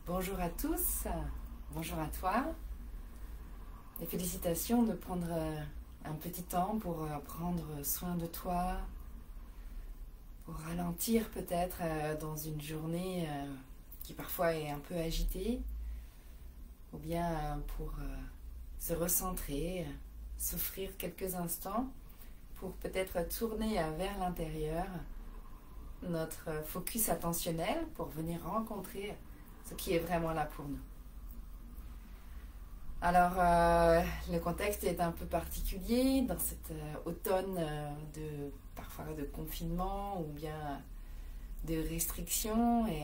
Bonjour à tous, bonjour à toi et félicitations de prendre un petit temps pour prendre soin de toi, pour ralentir peut-être dans une journée qui parfois est un peu agitée ou bien pour se recentrer, s'offrir quelques instants pour peut-être tourner vers l'intérieur notre focus attentionnel pour venir rencontrer ce qui est vraiment là pour nous. Alors, le contexte est un peu particulier dans cet automne parfois de confinement ou bien de restrictions et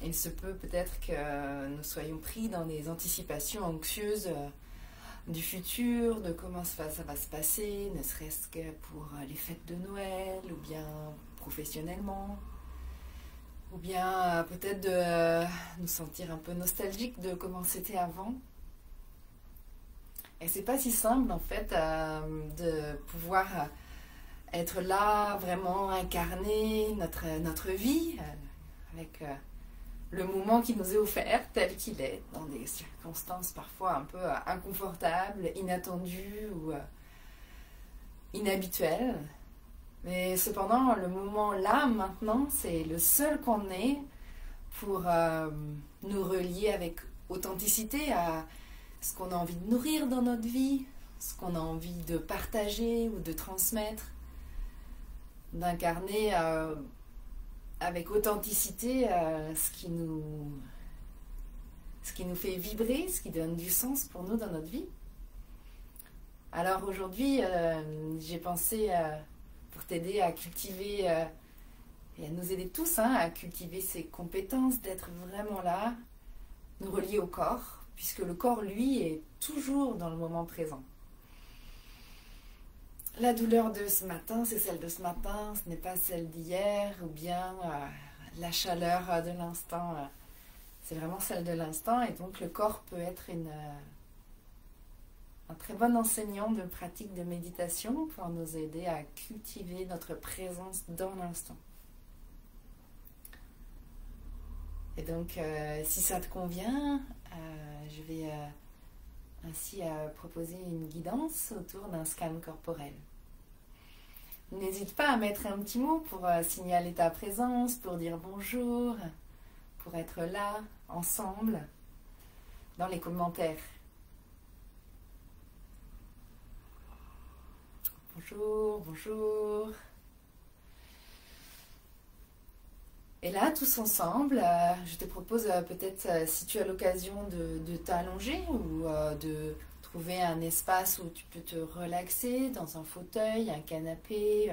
il se peut peut-être que nous soyons pris dans des anticipations anxieuses du futur, de comment ça va se passer, ne serait-ce que pour les fêtes de Noël ou bien professionnellement. Ou bien peut-être de nous sentir un peu nostalgique de comment c'était avant. Et c'est pas si simple en fait de pouvoir être là, vraiment incarner notre vie avec le moment qui nous est offert tel qu'il est, dans des circonstances parfois un peu inconfortables, inattendues ou inhabituelles. Mais cependant, le moment là, maintenant, c'est le seul qu'on ait pour nous relier avec authenticité à ce qu'on a envie de nourrir dans notre vie, ce qu'on a envie de partager ou de transmettre, d'incarner avec authenticité ce qui nous fait vibrer, ce qui donne du sens pour nous dans notre vie. Alors aujourd'hui, j'ai pensé pour t'aider à cultiver et à nous aider tous à cultiver ces compétences, d'être vraiment là, nous relier au corps, puisque le corps, lui, est toujours dans le moment présent. La douleur de ce matin, c'est celle de ce matin, ce n'est pas celle d'hier, ou bien la chaleur de l'instant, c'est vraiment celle de l'instant, et donc le corps peut être un très bon enseignant de pratique de méditation pour nous aider à cultiver notre présence dans l'instant. Et donc, si ça te convient, je vais ainsi proposer une guidance autour d'un scan corporel. N'hésite pas à mettre un petit mot pour signaler ta présence, pour dire bonjour, pour être là, ensemble, dans les commentaires. Bonjour, bonjour. Et là, tous ensemble, je te propose peut-être, si tu as l'occasion de t'allonger ou de trouver un espace où tu peux te relaxer dans un fauteuil, un canapé,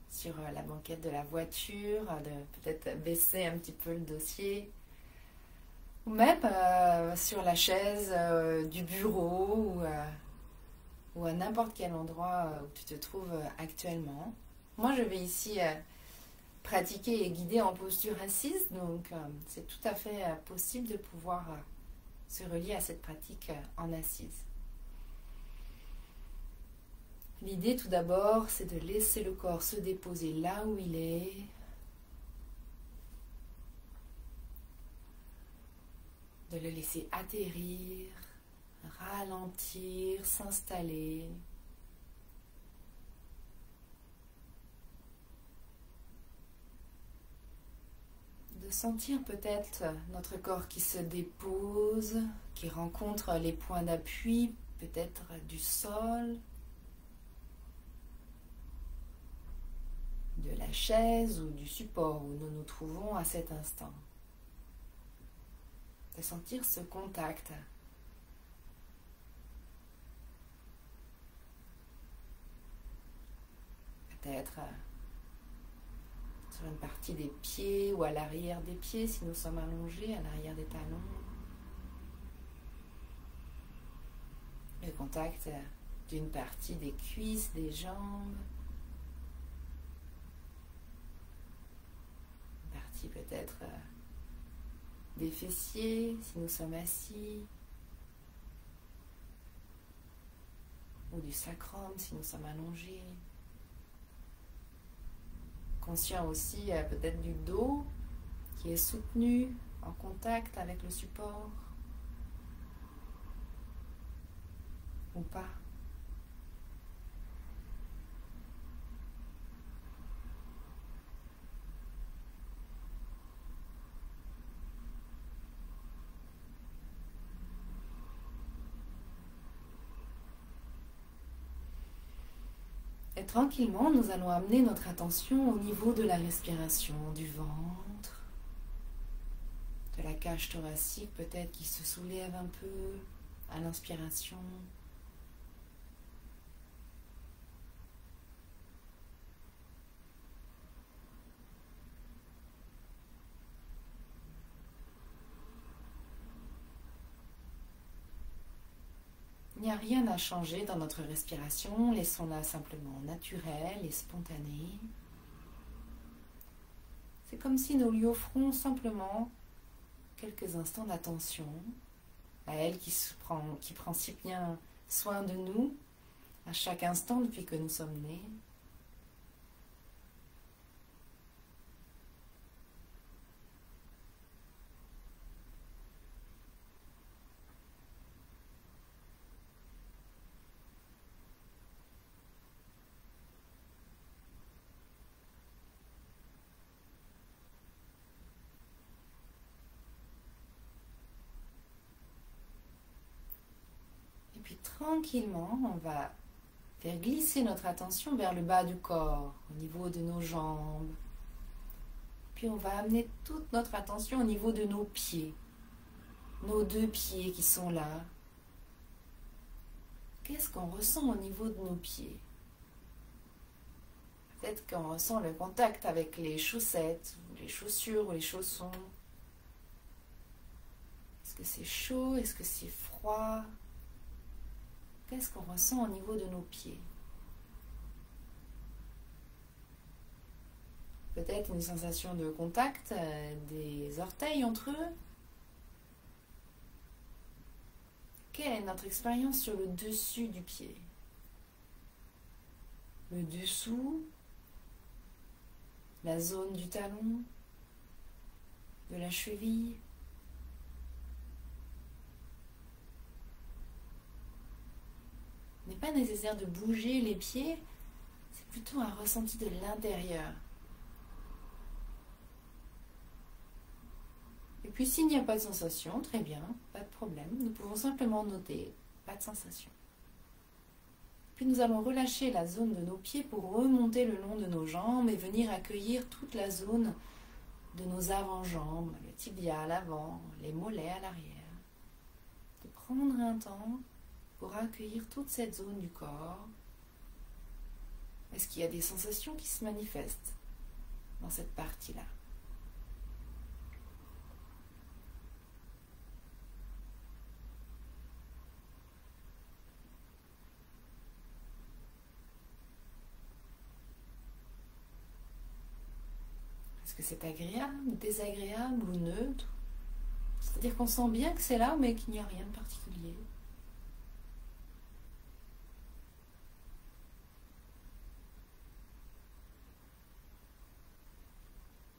sur la banquette de la voiture, de peut-être baisser un petit peu le dossier, ou même sur la chaise du bureau ou à n'importe quel endroit où tu te trouves actuellement. Moi, je vais ici pratiquer et guider en posture assise, donc c'est tout à fait possible de pouvoir se relier à cette pratique en assise. L'idée tout d'abord, c'est de laisser le corps se déposer là où il est, de le laisser atterrir, ralentir, s'installer. De sentir peut-être notre corps qui se dépose, qui rencontre les points d'appui, peut-être du sol, de la chaise ou du support où nous nous trouvons à cet instant. De sentir ce contact. Peut-être sur une partie des pieds ou à l'arrière des pieds si nous sommes allongés, à l'arrière des talons. Le contact d'une partie des cuisses, des jambes. Une partie peut-être des fessiers si nous sommes assis. Ou du sacrum si nous sommes allongés. Conscient aussi peut-être du dos qui est soutenu en contact avec le support ou pas. Et tranquillement, nous allons amener notre attention au niveau de la respiration, du ventre, de la cage thoracique peut-être qui se soulève un peu à l'inspiration. Il n'y a rien à changer dans notre respiration, laissons-la simplement naturelle et spontanée. C'est comme si nous lui offrons simplement quelques instants d'attention à elle qui prend si bien soin de nous à chaque instant depuis que nous sommes nés. Et puis tranquillement, on va faire glisser notre attention vers le bas du corps, au niveau de nos jambes. Puis on va amener toute notre attention au niveau de nos pieds, nos deux pieds qui sont là. Qu'est-ce qu'on ressent au niveau de nos pieds? Peut-être qu'on ressent le contact avec les chaussettes, ou les chaussures, ou les chaussons. Est-ce que c'est chaud? Est-ce que c'est froid? Qu'est-ce qu'on ressent au niveau de nos pieds? Peut-être une sensation de contact des orteils entre eux. Quelle est notre expérience sur le dessus du pied? Le dessous, la zone du talon, de la cheville. Il n'est pas nécessaire de bouger les pieds, c'est plutôt un ressenti de l'intérieur. Et puis s'il n'y a pas de sensation, très bien, pas de problème, nous pouvons simplement noter, pas de sensation. Puis nous allons relâcher la zone de nos pieds pour remonter le long de nos jambes et venir accueillir toute la zone de nos avant-jambes, le tibia à l'avant, les mollets à l'arrière. De prendre un temps pour accueillir toute cette zone du corps. Est-ce qu'il y a des sensations qui se manifestent dans cette partie-là? Est-ce que c'est agréable, désagréable ou neutre? C'est-à-dire qu'on sent bien que c'est là, mais qu'il n'y a rien de particulier.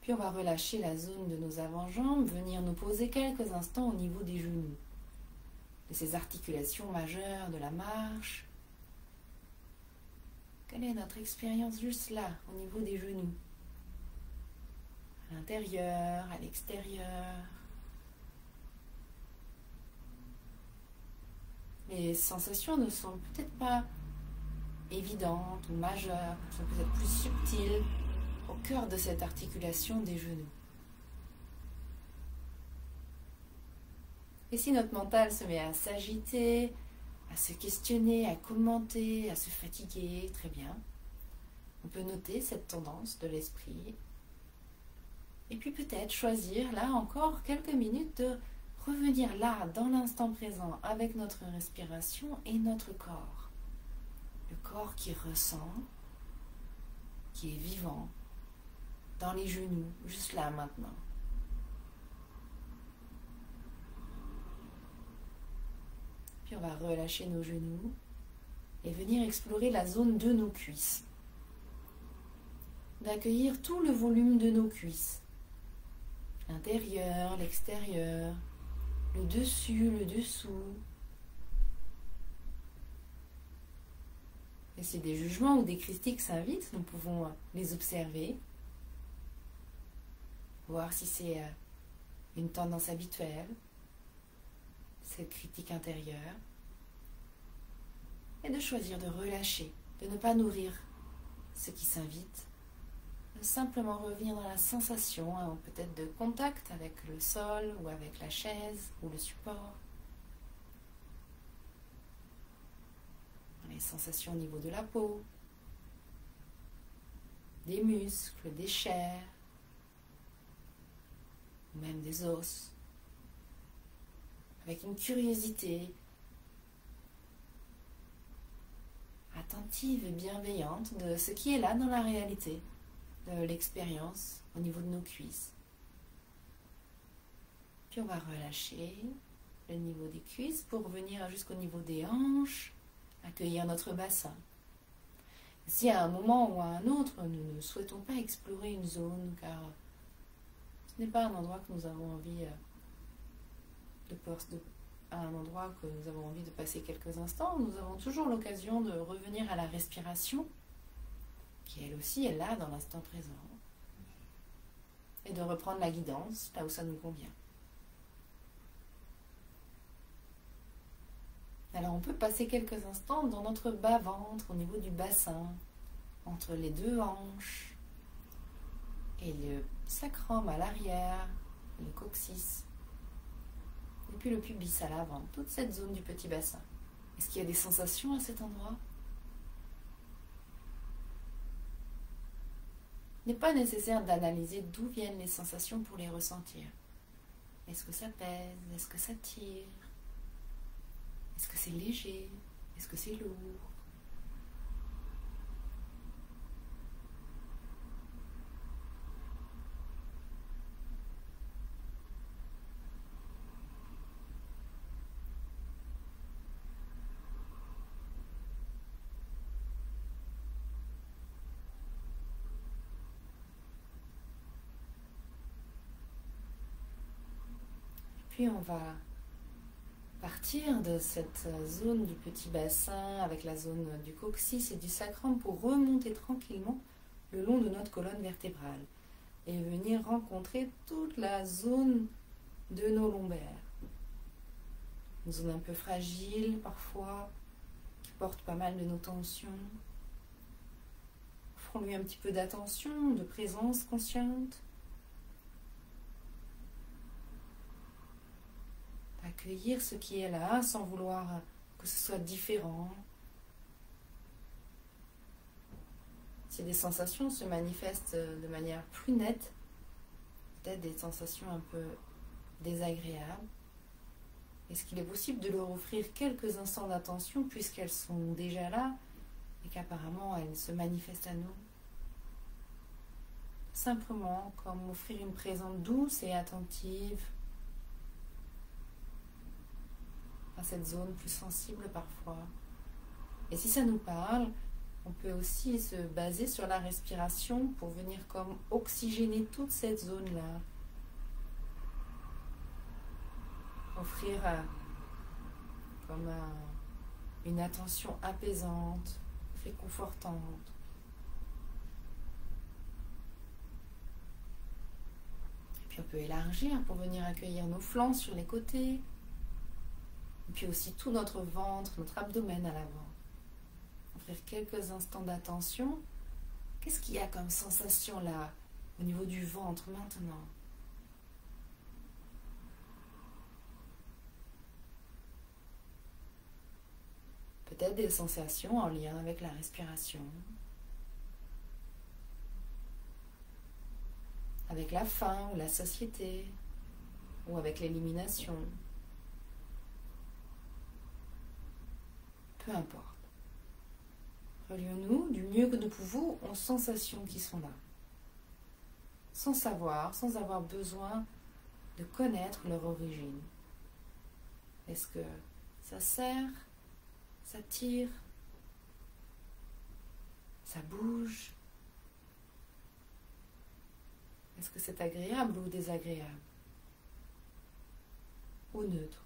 Puis on va relâcher la zone de nos avant-jambes, venir nous poser quelques instants au niveau des genoux, de ces articulations majeures de la marche. Quelle est notre expérience juste là, au niveau des genoux? À l'intérieur, à l'extérieur. Les sensations ne sont peut-être pas évidentes ou majeures, elles sont peut-être plus subtiles au cœur de cette articulation des genoux. Et si notre mental se met à s'agiter, à se questionner, à commenter, à se fatiguer, très bien, on peut noter cette tendance de l'esprit. Et puis peut-être choisir, là encore, quelques minutes de revenir là, dans l'instant présent, avec notre respiration et notre corps. Le corps qui ressent, qui est vivant, dans les genoux, juste là maintenant. Puis on va relâcher nos genoux et venir explorer la zone de nos cuisses. D'accueillir tout le volume de nos cuisses. l'intérieur, l'extérieur, le dessus, le dessous. Et si des jugements ou des critiques s'invitent, nous pouvons les observer, voir si c'est une tendance habituelle, cette critique intérieure, et de choisir de relâcher, de ne pas nourrir ce qui s'invite, de simplement revenir dans la sensation, peut-être de contact avec le sol ou avec la chaise ou le support. Les sensations au niveau de la peau, des muscles, des chairs, ou même des os, avec une curiosité attentive et bienveillante de ce qui est là dans la réalité, de l'expérience au niveau de nos cuisses. Puis on va relâcher le niveau des cuisses pour revenir jusqu'au niveau des hanches, accueillir notre bassin. Si à un moment ou à un autre, nous ne souhaitons pas explorer une zone, car ce n'est pas un endroit que nous avons envie de passer quelques instants, nous avons toujours l'occasion de revenir à la respiration, qui elle aussi est là dans l'instant présent, et de reprendre la guidance là où ça nous convient. Alors on peut passer quelques instants dans notre bas-ventre, au niveau du bassin, entre les deux hanches, et le sacrum à l'arrière, le coccyx, et puis le pubis à l'avant, toute cette zone du petit bassin. Est-ce qu'il y a des sensations à cet endroit? Il n'est pas nécessaire d'analyser d'où viennent les sensations pour les ressentir. Est-ce que ça pèse? Est-ce que ça tire? Est-ce que c'est léger? Est-ce que c'est lourd? Puis on va partir de cette zone du petit bassin avec la zone du coccyx et du sacrum pour remonter tranquillement le long de notre colonne vertébrale et venir rencontrer toute la zone de nos lombaires. Une zone un peu fragile parfois, qui porte pas mal de nos tensions. Offrons-lui un petit peu d'attention, de présence consciente. Accueillir ce qui est là sans vouloir que ce soit différent. Si des sensations se manifestent de manière plus nette, peut-être des sensations un peu désagréables, est-ce qu'il est possible de leur offrir quelques instants d'attention puisqu'elles sont déjà là et qu'apparemment elles se manifestent à nous? Simplement comme offrir une présence douce et attentive à cette zone plus sensible parfois. Et si ça nous parle, on peut aussi se baser sur la respiration pour venir comme oxygéner toute cette zone-là. Offrir comme une attention apaisante, réconfortante. Et puis on peut élargir pour venir accueillir nos flancs sur les côtés. Et puis aussi tout notre ventre, notre abdomen à l'avant. Offrir quelques instants d'attention. Qu'est-ce qu'il y a comme sensation là, au niveau du ventre maintenant? Peut-être des sensations en lien avec la respiration, avec la faim ou la satiété, ou avec l'élimination. Peu importe. Relions-nous du mieux que nous pouvons aux sensations qui sont là. Sans savoir, sans avoir besoin de connaître leur origine. Est-ce que ça serre? Ça tire? Ça bouge? Est-ce que c'est agréable ou désagréable? ou neutre.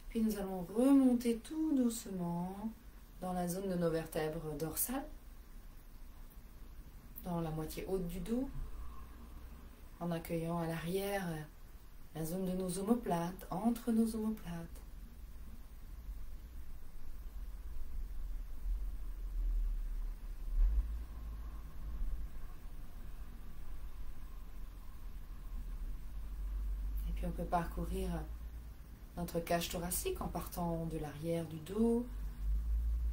Puis nous allons remonter tout doucement dans la zone de nos vertèbres dorsales, dans la moitié haute du dos, en accueillant à l'arrière la zone de nos omoplates, entre nos omoplates. Et puis on peut parcourir notre cage thoracique en partant de l'arrière du dos,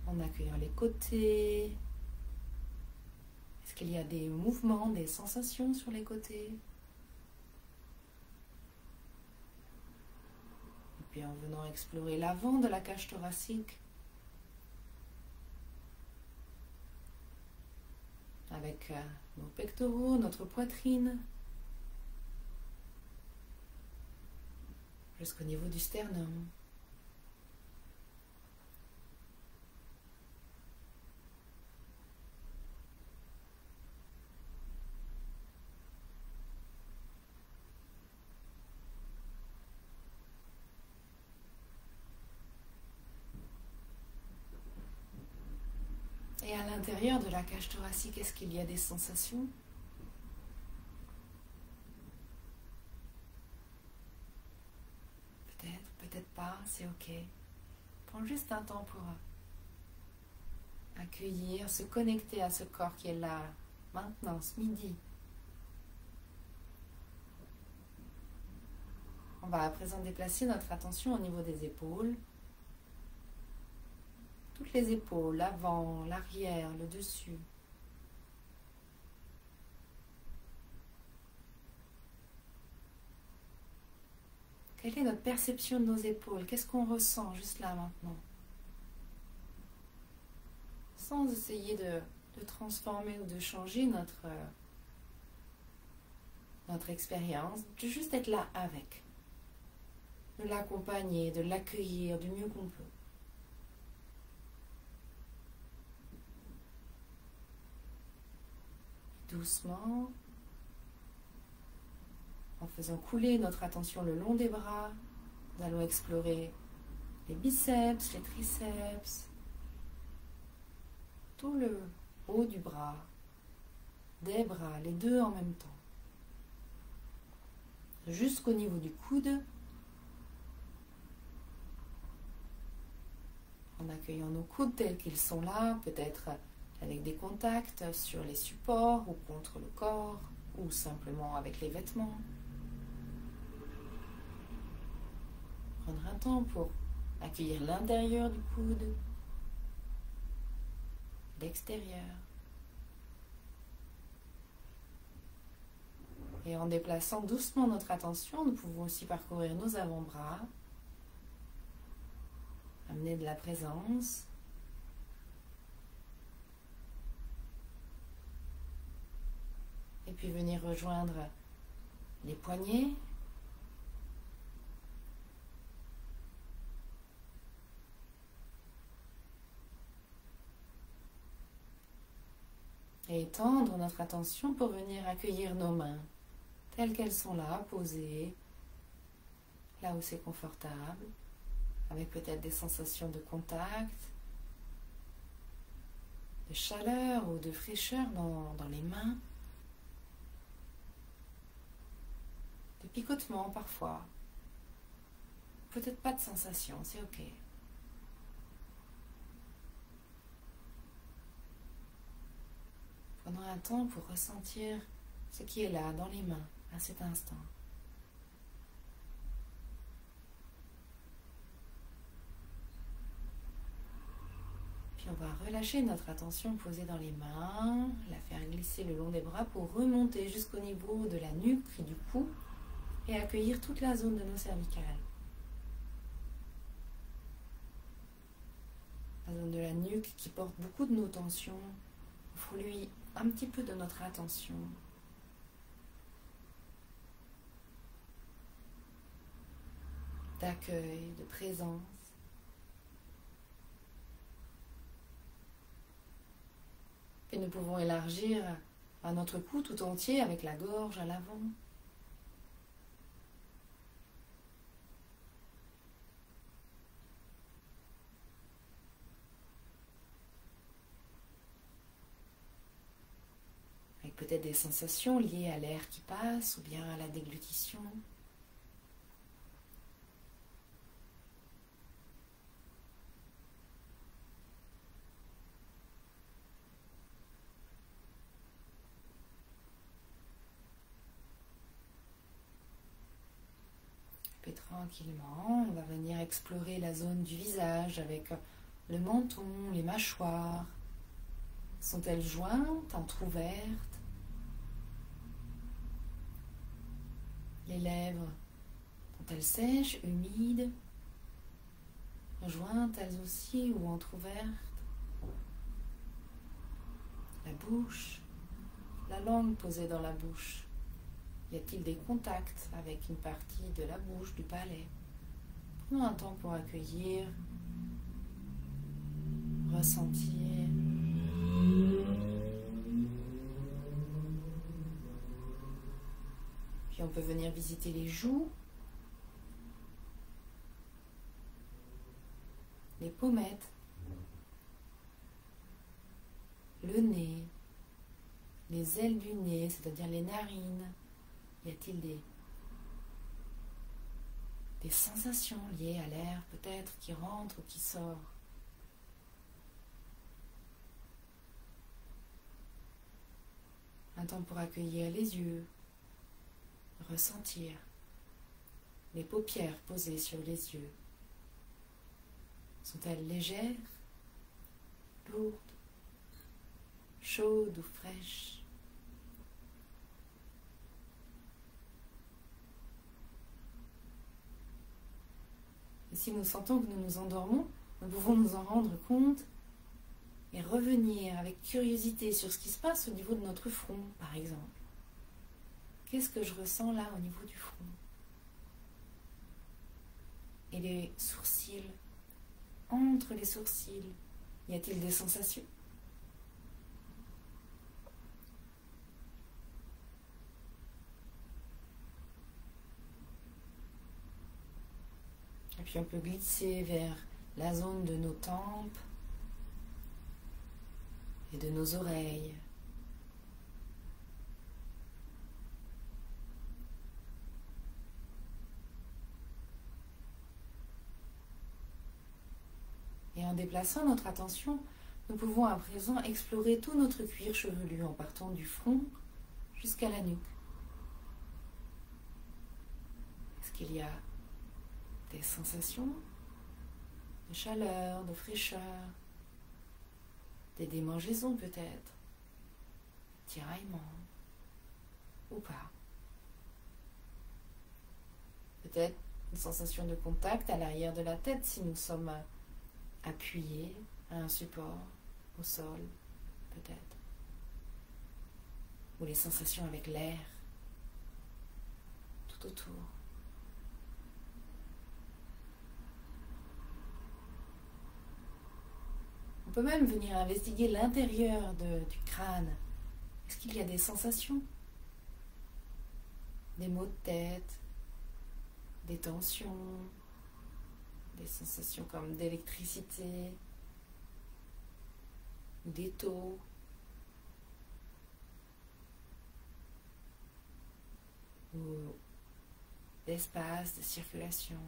en accueillant les côtés. Est-ce qu'il y a des mouvements, des sensations sur les côtés? Et puis en venant explorer l'avant de la cage thoracique, avec nos pectoraux, notre poitrine, jusqu'au niveau du sternum. Et à l'intérieur de la cage thoracique, est-ce qu'il y a des sensations? Peut-être, peut-être pas, c'est ok. Prends juste un temps pour accueillir, se connecter à ce corps qui est là, maintenant, ce midi. On va à présent déplacer notre attention au niveau des épaules. Toutes les épaules, l'avant, l'arrière, le dessus. Quelle est notre perception de nos épaules? Qu'est-ce qu'on ressent juste là maintenant? Sans essayer de transformer ou de changer notre expérience, de juste être là avec. De l'accompagner, de l'accueillir du mieux qu'on peut. Doucement, en faisant couler notre attention le long des bras, nous allons explorer les biceps, les triceps, tout le haut du bras, des bras, les deux en même temps, jusqu'au niveau du coude, en accueillant nos coudes tels qu'ils sont là, peut-être avec des contacts sur les supports ou contre le corps, ou simplement avec les vêtements. Prendre un temps pour accueillir l'intérieur du coude, l'extérieur. Et en déplaçant doucement notre attention, nous pouvons aussi parcourir nos avant-bras, amener de la présence. Et puis venir rejoindre les poignets. Et étendre notre attention pour venir accueillir nos mains, telles qu'elles sont là, posées, là où c'est confortable, avec peut-être des sensations de contact, de chaleur ou de fraîcheur dans les mains. De picotement parfois. Peut-être pas de sensation, c'est ok. Prenons un temps pour ressentir ce qui est là dans les mains à cet instant. Puis on va relâcher notre attention posée dans les mains, la faire glisser le long des bras pour remonter jusqu'au niveau de la nuque et du cou et accueillir toute la zone de nos cervicales. La zone de la nuque qui porte beaucoup de nos tensions, offre-lui un petit peu de notre attention. D'accueil, de présence. nous pouvons élargir à notre cou tout entier avec la gorge à l'avant. Avec peut-être des sensations liées à l'air qui passe ou bien à la déglutition. Et tranquillement, on va venir explorer la zone du visage avec le menton, les mâchoires. Sont-elles jointes, entr'ouvertes? Les lèvres sont-elles sèches, humides, jointes elles aussi ou entr'ouvertes? La bouche, la langue posée dans la bouche. Y a-t-il des contacts avec une partie de la bouche, du palais? Prenons un temps pour accueillir, ressentir. Puis on peut venir visiter les joues, les pommettes, le nez, les ailes du nez, c'est-à-dire les narines. Y a-t-il des sensations liées à l'air peut-être qui rentre ou qui sort? Un temps pour accueillir les yeux, ressentir les paupières posées sur les yeux. Sont-elles légères, lourdes, chaudes ou fraîches? Et si nous sentons que nous nous endormons, nous pouvons nous en rendre compte et revenir avec curiosité sur ce qui se passe au niveau de notre front, par exemple. Qu'est-ce que je ressens là au niveau du front? Et les sourcils, entre les sourcils, y a-t-il des sensations? Et puis on peut glisser vers la zone de nos tempes et de nos oreilles. Et en déplaçant notre attention, nous pouvons à présent explorer tout notre cuir chevelu en partant du front jusqu'à la nuque. Est-ce qu'il y a des sensations de chaleur, de fraîcheur, des démangeaisons peut-être, tiraillements ou pas? Peut-être une sensation de contact à l'arrière de la tête si nous sommes appuyés à un support au sol, peut-être. Ou les sensations avec l'air tout autour. On peut même venir investiguer l'intérieur du crâne. Est-ce qu'il y a des sensations? Des maux de tête, des tensions, des sensations comme d'électricité, ou des taux, ou d'espace, de circulation.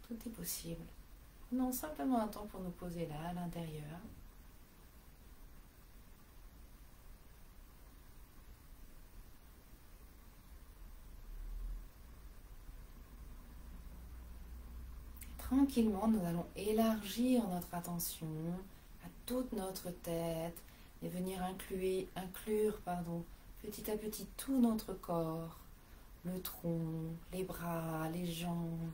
Tout est possible. Prenons simplement un temps pour nous poser là, à l'intérieur. Tranquillement, nous allons élargir notre attention à toute notre tête et venir inclure petit à petit tout notre corps, le tronc, les bras, les jambes.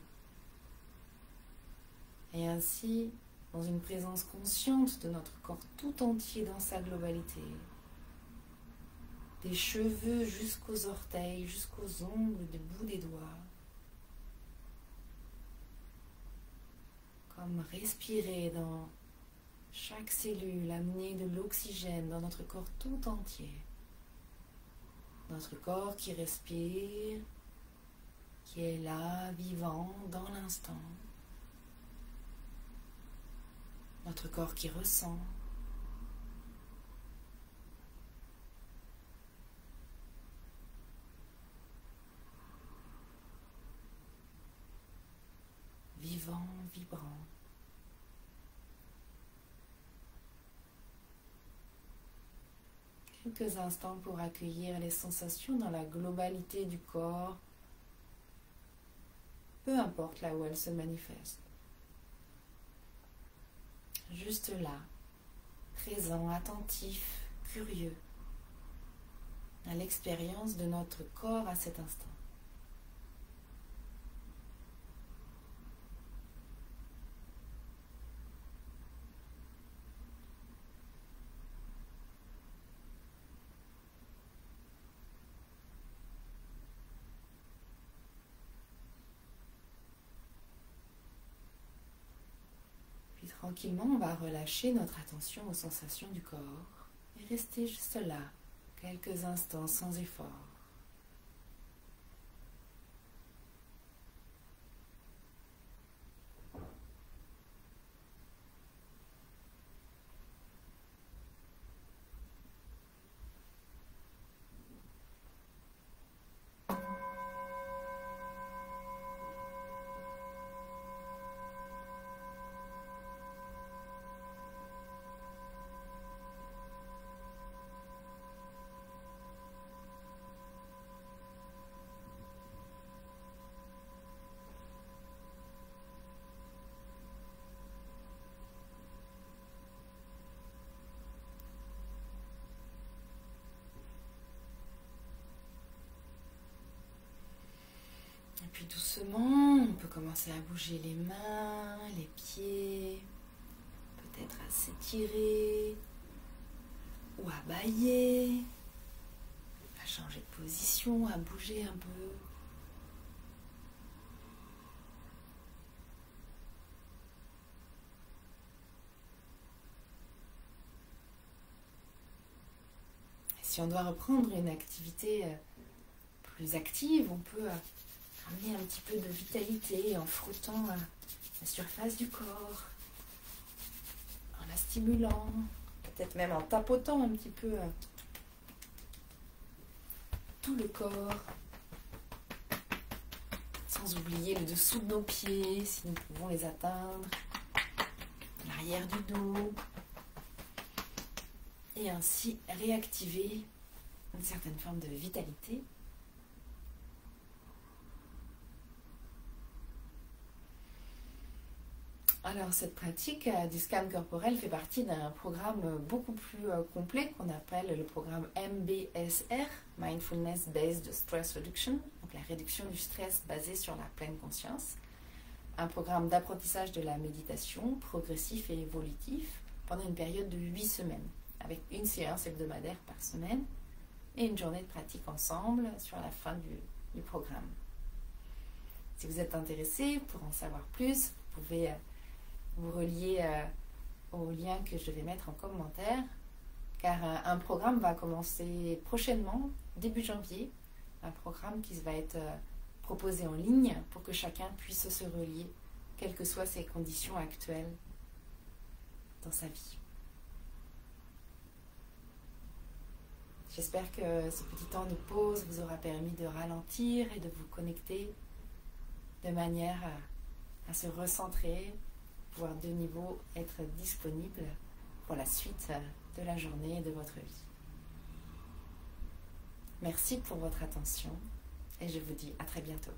Et ainsi, dans une présence consciente de notre corps tout entier dans sa globalité, des cheveux jusqu'aux orteils, jusqu'aux ongles, du bout des doigts. Comme respirer dans chaque cellule amener de l'oxygène dans notre corps tout entier. Notre corps qui respire, qui est là, vivant dans l'instant. Notre corps qui ressent. Vivant, vibrant. Quelques instants pour accueillir les sensations dans la globalité du corps, peu importe là où elles se manifestent. Juste là, présent, attentif, curieux, à l'expérience de notre corps à cet instant. Tranquillement, on va relâcher notre attention aux sensations du corps et rester juste là, quelques instants sans effort. Et puis doucement, on peut commencer à bouger les mains, les pieds, peut-être à s'étirer ou à bâiller, à changer de position, à bouger un peu. Et si on doit reprendre une activité plus active, on peut amener un petit peu de vitalité en frottant la surface du corps, en la stimulant, peut-être même en tapotant un petit peu tout le corps, sans oublier le dessous de nos pieds, si nous pouvons les atteindre, l'arrière du dos, et ainsi réactiver une certaine forme de vitalité. Alors cette pratique du scan corporel fait partie d'un programme beaucoup plus complet qu'on appelle le programme MBSR, Mindfulness Based Stress Reduction, donc la réduction du stress basée sur la pleine conscience. Un programme d'apprentissage de la méditation progressif et évolutif pendant une période de 8 semaines, avec une séance hebdomadaire par semaine et une journée de pratique ensemble sur la fin du programme. Si vous êtes intéressé pour en savoir plus, vous pouvez vous relier au lien que je vais mettre en commentaire, car un programme va commencer prochainement, début janvier, un programme qui va être proposé en ligne pour que chacun puisse se relier, quelles que soient ses conditions actuelles dans sa vie. J'espère que ce petit temps de pause vous aura permis de ralentir et de vous connecter de manière à se recentrer, pouvoir de nouveau être disponible pour la suite de la journée et de votre vie. Merci pour votre attention et je vous dis à très bientôt.